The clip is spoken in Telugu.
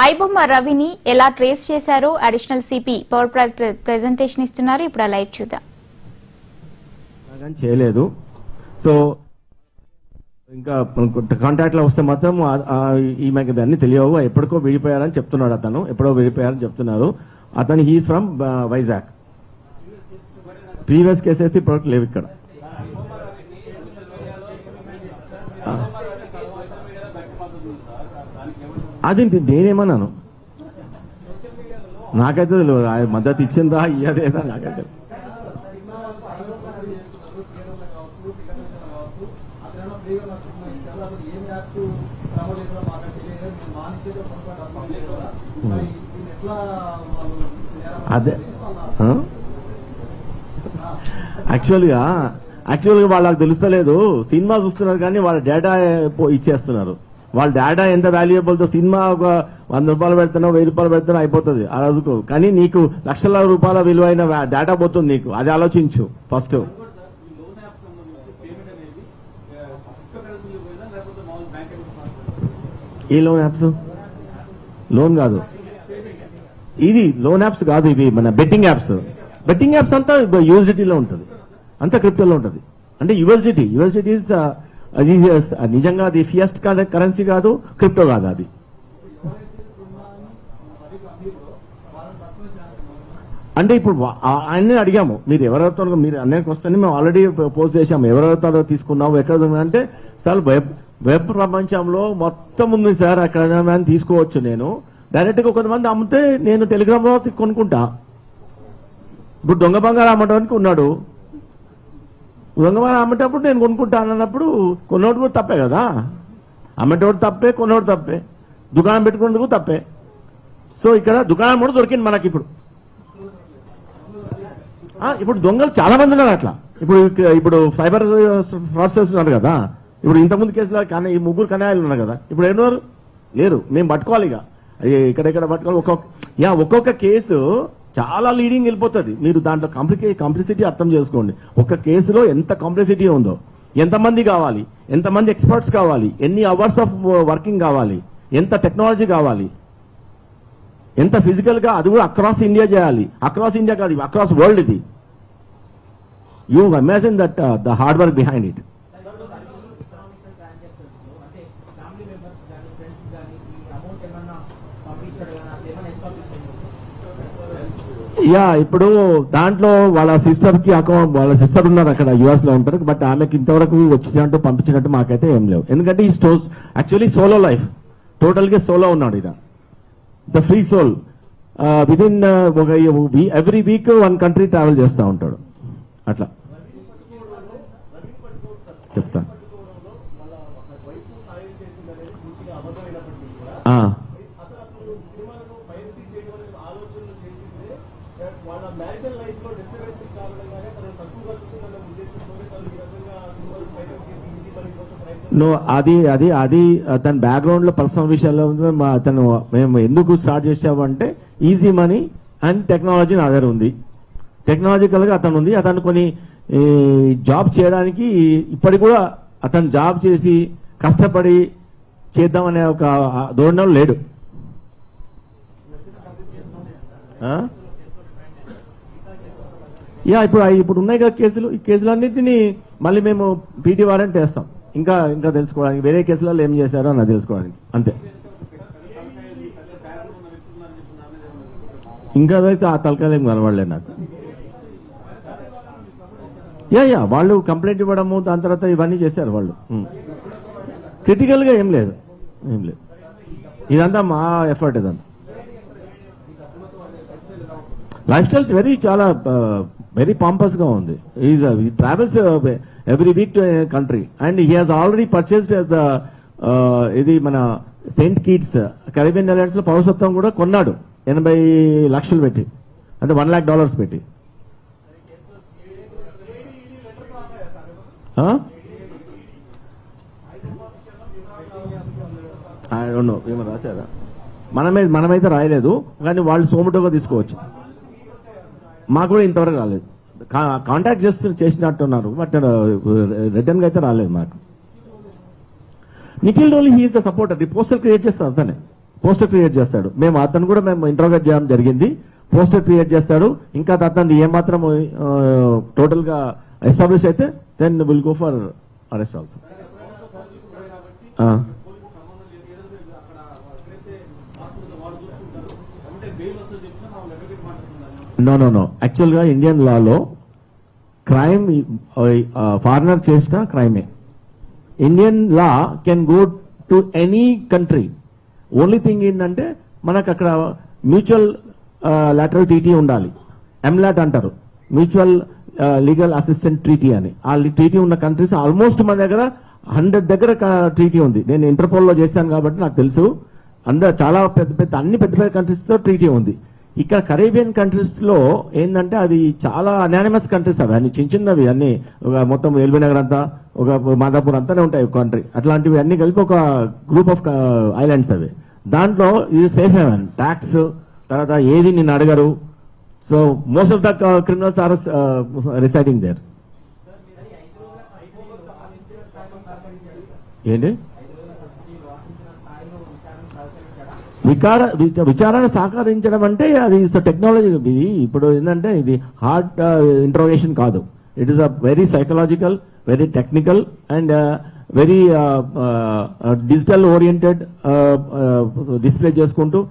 ఐబొమ్మ రవిని ఎలా ట్రేస్ చేశారో అడిషనల్ సిపి పవర్ ప్రెజెంటేషన్ ఇస్తున్నారు. ఇప్పుడు ఆ లైవ్ చూద్దాం. చేయలేదు. సో ఇంకా కాంటాక్ట్ లో వస్తే మాత్రం ఈమెకి అన్ని తెలియవు, ఎప్పటికో విడిపోయారని చెప్తున్నాడు. అతను ఎప్పుడో విడిపోయారని చెప్తున్నారు. అతను he's from Vizag. Previous case అయితే ఇప్పటివరకు లేవు ఇక్కడ. అది నేనేమన్నాను, నాకైతే తెలియదు. మద్దతు ఇచ్చిందా ఇయ్యదేదా నాకైతే. అదే యాక్చువల్గా వాళ్ళకి తెలుస్తలేదు. సినిమా చూస్తున్నారు కానీ వాళ్ళ డేటా ఇచ్చేస్తున్నారు. వాళ్ళ డేటా ఎంత వాల్యుయబుల్ తో సినిమా ఒక 100 రూపాయలు పెడుతున్నా 1000 రూపాయలు పెడుతున్నా అయిపోతుంది ఆ రోజుకు. కానీ నీకు లక్షల రూపాయల విలువైన డేటా పోతుంది నీకు. అది ఆలోచించు ఫస్ట్. ఈ లోన్ యాప్స్ లోన్ కాదు, ఇది లోన్ యాప్స్ కాదు, ఇవి మన బెట్టింగ్ యాప్స్. బెట్టింగ్ యాప్స్ అంతా యూఎస్డిటీలో ఉంటుంది, అంతా క్రిప్టోలో ఉంటుంది. అంటే యూఎస్డిటీ అది నిజంగా అది ఫియస్ట్ కరెన్సీ కాదు, క్రిప్టో కాదు. అది అంటే ఇప్పుడు ఆయన్ని అడిగాము, మీరు ఎవరెవరితో మీరు అన్యానికి వస్తే మేము ఆల్రెడీ పోస్ట్ చేశాము, ఎవరెవరితో తీసుకున్నాము ఎక్కడ అంటే సార్ వెబ్ ప్రపంచంలో మొత్తం ఉంది సార్, అక్కడ తీసుకోవచ్చు. నేను డైరెక్ట్ గా కొంతమంది అమ్మితే నేను టెలిగ్రామ్ లో కొనుక్కుంటా. ఇప్పుడు దొంగ బంగారం అమ్మడానికి ఉన్నాడు, దొంగ బంగారం అమ్మేటప్పుడు నేను కొనుక్కుంటాను అన్నప్పుడు కొన్నోడు కూడా తప్పే కదా. అమ్మేటోడు తప్పే, కొన్నోడు తప్పే, దుకాణం పెట్టుకునేందుకు తప్పే. సో ఇక్కడ దుకాణం కూడా దొరికింది మనకి. ఇప్పుడు దొంగలు చాలా మంది ఉన్నారు అట్లా. ఇప్పుడు సైబర్ ఫ్రాడ్స్టర్స్ ఉన్నారు కదా. ఇప్పుడు ఇంతకుముందు కేసులో కానీ ఈ 3 కన్యాయాలు ఉన్నారు కదా. ఇప్పుడు ఎవరు లేరు, మేము పట్టుకోవాలి. ఇక ఇక్కడెక్కడ పట్టుకోవాలి. ఒక్కొక్క కేసు చాలా లీడింగ్ వెళ్ళిపోతుంది. మీరు దాంట్లో కాంప్లిసిటీ అర్థం చేసుకోండి. ఒక కేసులో ఎంత కాంప్లిసిటీ ఉందో, ఎంతమంది కావాలి, ఎంతమంది ఎక్స్పర్ట్స్ కావాలి, ఎన్ని అవర్స్ ఆఫ్ వర్కింగ్ కావాలి, ఎంత టెక్నాలజీ కావాలి, ఎంత ఫిజికల్ గా, అది కూడా అక్రాస్ ఇండియా చేయాలి. అక్రాస్ ఇండియా కాదు, అక్రాస్ వరల్డ్. ఇది you imagine that the hard work behind it. ఇప్పుడు దాంట్లో వాళ్ళ సిస్టర్ ఉన్నారు అక్కడ యుఎస్ లో ఉంటారు. బట్ ఆమెకి ఇంతవరకు వచ్చినట్టు పంపించినట్టు మాకైతే ఏం లేవు. ఎందుకంటే ఈ యాక్చువల్లీ సోలో లైఫ్, టోటల్ గా సోలో ఉన్నాడు. ఇక the free soul within every week 1 country travel చేస్తూ ఉంటాడు. అట్లా చెప్తా. అది తన బ్యాక్గ్రౌండ్ లో పర్సనల్ విషయాల్లో మేము ఎందుకు స్టార్ట్ చేసామంటే ఈజీ మనీ అండ్ టెక్నాలజీ నా దగ్గర ఉంది. టెక్నాలజికల్ గా అతను ఉంది. అతను కొన్ని జాబ్ చేయడానికి ఇప్పటికి కూడా అతను జాబ్ చేసి కష్టపడి చేద్దామనే ఒక ధోరణిలో లేడు. ఇప్పుడు ఉన్నాయి కదా కేసులు. ఈ కేసులన్నింటినీ మళ్ళీ మేము పీటీ వారెంట్ వేస్తాం. ఇంకా తెలుసుకోవడానికి వేరే కేసులలో ఏం చేశారో అని తెలుసుకోవడానికి అంతే. ఇంకా ఆ తలకాయలు ఏం కనబడలేదు నాకు. వాళ్ళు కంప్లైంట్ ఇవ్వడము, దాని తర్వాత ఇవన్నీ చేశారు వాళ్ళు. క్రిటికల్ గా ఏం లేదు. ఇదంతా మా ఎఫర్ట్. ఇదంతా లైఫ్ స్టైల్స్ వెరీ పాంపస్ గా ఉంది. he travels every week to a country and he has already purchased ఇది మన సెయింట్ కిట్స్ కరీబియన్ ఐలాండ్స్ లో పౌరసత్వం కూడా కొన్నాడు 80 లక్షలు పెట్టి, అంటే $1 lakh పెట్టి. ఐ డోంట్ నో ఏమో రాశారా, మనమైతే రాయలేదు. కానీ వాళ్ళు సోమటోగా తీసుకోవచ్చు. మాకు కూడా ఇంతవరకు రాలేదు. కాంటాక్ట్ చేసినట్టున్నారు, బట్ రిటర్న్ గా అయితే రాలేదు మాకు. Nikhil Doli he is the supporter. ఈ పోస్టర్ క్రియేట్ చేస్తారు అతనే. పోస్టర్ క్రియేట్ చేస్తాడు. అతను కూడా మేము ఇంట్రోగేట్ చేయడం జరిగింది. పోస్టర్ క్రియేట్ చేస్తాడు. ఇంకా అతను ఏమాత్రం టోటల్ గా ఎస్టాబ్లిష్ అయితే then will go for arrest also. No actual గా ఇండియన్ లాలో క్రైమ్ ఫారినర్ చేసిన క్రైమే. Indian law can go to any country. Only thing ఏంటంటే మనకు అక్కడ మ్యూచువల్ లాటరల్ ట్రీటీ ఉండాలి. ఎంలాట్ అంటారు, మ్యూచువల్ లీగల్ అసిస్టెంట్ ట్రీటీ అని. ఆ ట్రీటీ ఉన్న కంట్రీస్ ఆల్మోస్ట్ మన దగ్గర 100 దగ్గర ట్రీటీ ఉంది. నేను ఇంటర్పోల్ లో చేశాను కాబట్టి నాకు తెలుసు. చాలా అన్ని పెద్ద పెద్ద కంట్రీస్ తో ట్రీటీ ఉంది. ఇక్కడ కరేబియన్ కంట్రీస్ లో ఏంటంటే అది చాలా అనానిమస్ కంట్రీస్. అవి అన్ని చిన్న చిన్నవి అన్ని మొత్తం ఎల్బీ నగర్ అంతా ఒక మాదాపూర్ అంతానే ఉంటాయి ఒక కంట్రీ. అట్లాంటివి అన్ని కలిపి ఒక గ్రూప్ ఆఫ్ ఐలాండ్స్ అవి. దాంట్లో ఇది సేఫ్ హెవెన్. ట్యాక్స్ తర్వాత ఏది నిన్ను అడగరు. So most of the criminals are residing there. ఏంటి విచారణ సహకరించడం అంటే అది టెక్నాలజీ. ఇది ఇప్పుడు ఏంటంటే ఇది హార్డ్ ఇంట్రోగేషన్ కాదు. It is a very psychological, very technical and very digital oriented display చేసుకుంటూ